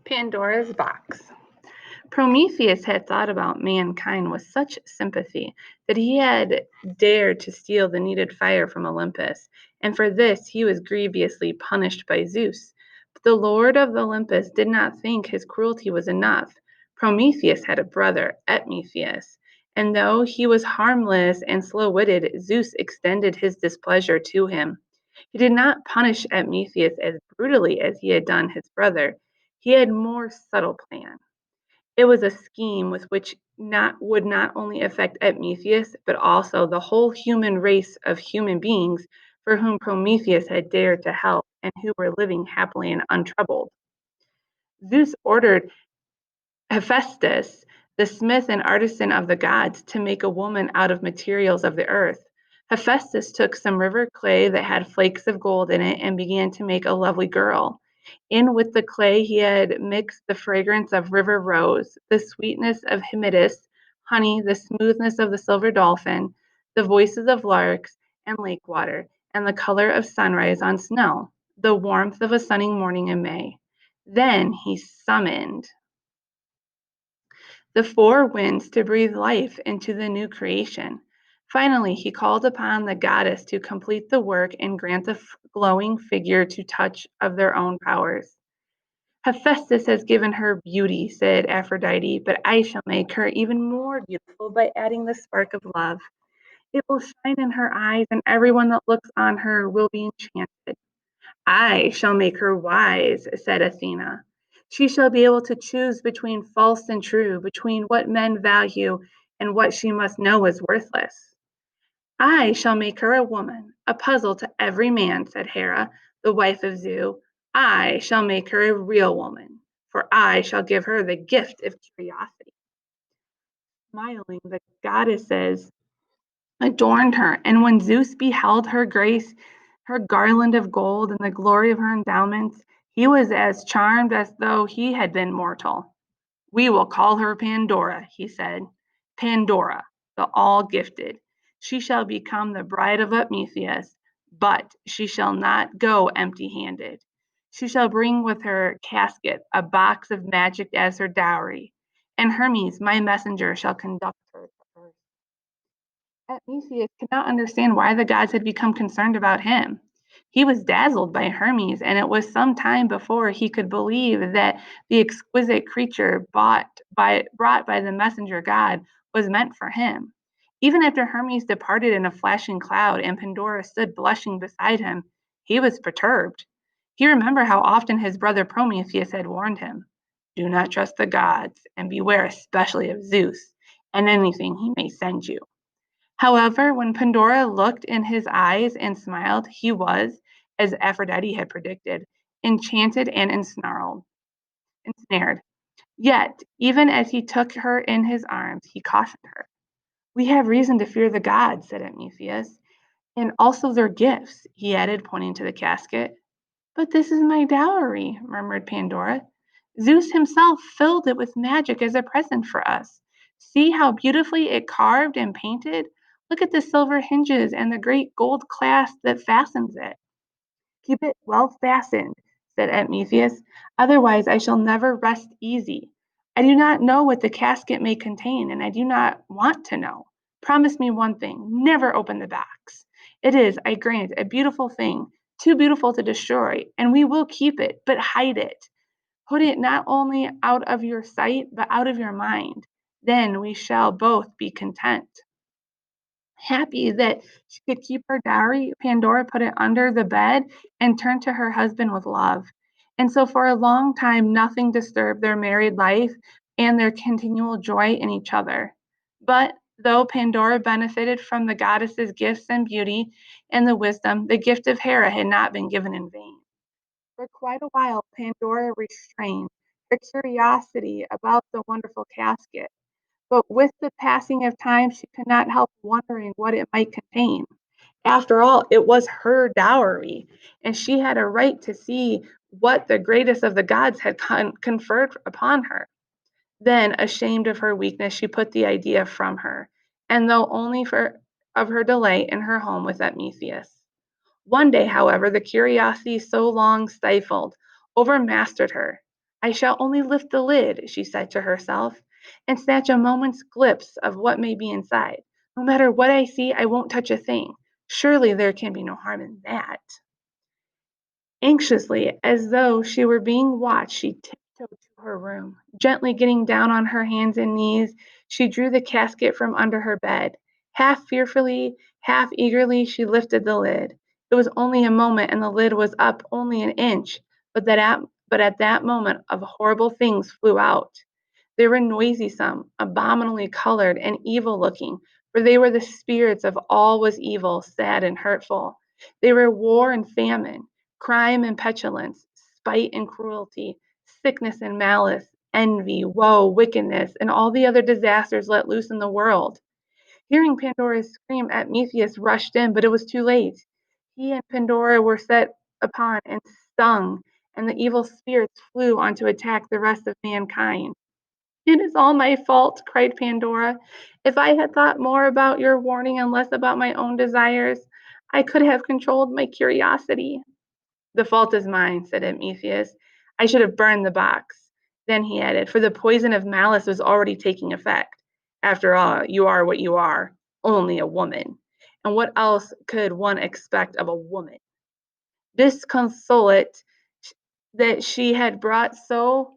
Pandora's box. Prometheus had thought about mankind with such sympathy that he had dared to steal the needed fire from Olympus, and for this he was grievously punished by Zeus. But the Lord of Olympus did not think his cruelty was enough. Prometheus had a brother, Epimetheus, and though he was harmless and slow witted, Zeus extended his displeasure to him. He did not punish Epimetheus as brutally as he had done his brother. He had a more subtle plan. It was a scheme with which not would not only affect Epimetheus, but also the whole human race of human beings for whom Prometheus had dared to help and who were living happily and untroubled. Zeus ordered Hephaestus, the smith and artisan of the gods, to make a woman out of materials of the earth. Hephaestus took some river clay that had flakes of gold in it and began to make a lovely girl. In with the clay he had mixed the fragrance of river rose, the sweetness of hymidus, honey, the smoothness of the silver dolphin, the voices of larks and lake water, and the color of sunrise on snow, the warmth of a sunny morning in May. Then he summoned the four winds to breathe life into the new creation. Finally, he called upon the goddess to complete the work and grant the glowing figure to touch of their own powers. Hephaestus has given her beauty, said Aphrodite, but I shall make her even more beautiful by adding the spark of love. It will shine in her eyes, and everyone that looks on her will be enchanted. I shall make her wise, said Athena. She shall be able to choose between false and true, between what men value and what she must know is worthless. I shall make her a woman, a puzzle to every man, said Hera, the wife of Zeus. I shall make her a real woman, for I shall give her the gift of curiosity. Smiling, the goddesses adorned her, and when Zeus beheld her grace, her garland of gold, and the glory of her endowments, he was as charmed as though he had been mortal. We will call her Pandora, he said. Pandora, the all gifted. She shall become the bride of Epimetheus, but she shall not go empty handed. She shall bring with her casket a box of magic as her dowry, and Hermes, my messenger, shall conduct her to earth. Theseus could not understand why the gods had become concerned about him. He was dazzled by Hermes, and it was some time before he could believe that the exquisite creature brought by the messenger god was meant for him. Even after Hermes departed in a flashing cloud and Pandora stood blushing beside him, he was perturbed. He remembered how often his brother Prometheus had warned him, do not trust the gods, and beware especially of Zeus and anything he may send you. However, when Pandora looked in his eyes and smiled, he was, as Aphrodite had predicted, enchanted and ensnared. Yet, even as he took her in his arms, he cautioned her. We have reason to fear the gods, said Epimetheus, and also their gifts, he added, pointing to the casket. But this is my dowry, murmured Pandora. Zeus himself filled it with magic as a present for us. See how beautifully it carved and painted? Look at the silver hinges and the great gold clasp that fastens it. Keep it well fastened, said Epimetheus. Otherwise, I shall never rest easy. I do not know what the casket may contain, and I do not want to know. Promise me one thing never open the box. It is, I grant, a beautiful thing, too beautiful to destroy, and we will keep it, but hide it. Put it not only out of your sight, but out of your mind. Then we shall both be content. Happy that she could keep her dowry, Pandora put it under the bed and turned to her husband with love. And so for a long time, nothing disturbed their married life and their continual joy in each other. But though Pandora benefited from the goddess's gifts and beauty and the wisdom, the gift of Hera had not been given in vain. For quite a while, Pandora restrained her curiosity about the wonderful casket. But with the passing of time, she could not help wondering what it might contain. After all, it was her dowry, and she had a right to see what the greatest of the gods had conferred upon her. Then, ashamed of her weakness, she put the idea from her, and though only for of her delight in her home with Epimetheus. One day, however, the curiosity so long stifled overmastered her. I shall only lift the lid, she said to herself, and snatch a moment's glimpse of what may be inside. No matter what I see, I won't touch a thing. Surely there can be no harm in that. Anxiously, as though she were being watched, she tiptoed to her room. Gently getting down on her hands and knees, she drew the casket from under her bed. Half fearfully, half eagerly, she lifted the lid. It was only a moment, and the lid was up only an inch, but at that moment of horrible things flew out. They were noisome, abominably colored, and evil looking, for they were the spirits of all was evil, sad, and hurtful. They were war and famine, crime and petulance, spite and cruelty, sickness and malice, envy, woe, wickedness, and all the other disasters let loose in the world. Hearing Pandora's scream, Epimetheus rushed in, but it was too late. He and Pandora were set upon and stung, and the evil spirits flew on to attack the rest of mankind. "It is all my fault," cried Pandora. "If I had thought more about your warning and less about my own desires, I could have controlled my curiosity." "The fault is mine," said Epimetheus. "I should have burned the box." Then he added, "For the poison of malice was already taking effect. After all, you are what you are, only a woman. And what else could one expect of a woman? Disconsolate that she had brought so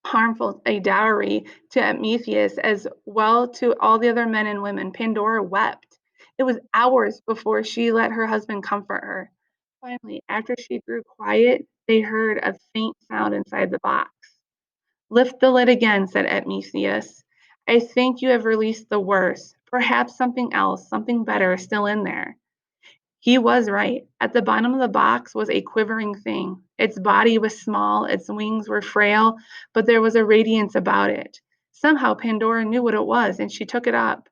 harmful a dowry to Epimetheus as well to all the other men and women, Pandora wept. It was hours before she let her husband comfort her. Finally, after she grew quiet, they heard a faint sound inside the box. "Lift the lid again," said Epimetheus. "I think you have released the worst. Perhaps something else, something better, is still in there." He was right. At the bottom of the box was a quivering thing. Its body was small, its wings were frail, but there was a radiance about it. Somehow Pandora knew what it was, and she took it up,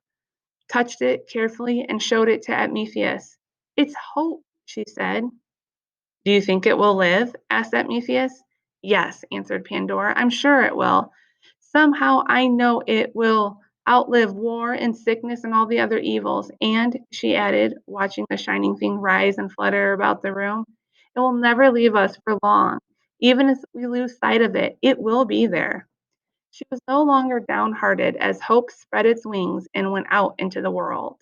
touched it carefully, and showed it to Epimetheus. "It's hope," she said. "Do you think it will live?" asked Epimetheus. "Yes," answered Pandora. "I'm sure it will. Somehow I know it will outlive war and sickness and all the other evils. And," she added, watching the shining thing rise and flutter about the room, "it will never leave us for long. Even if we lose sight of it, it will be there." She was no longer downhearted as hope spread its wings and went out into the world.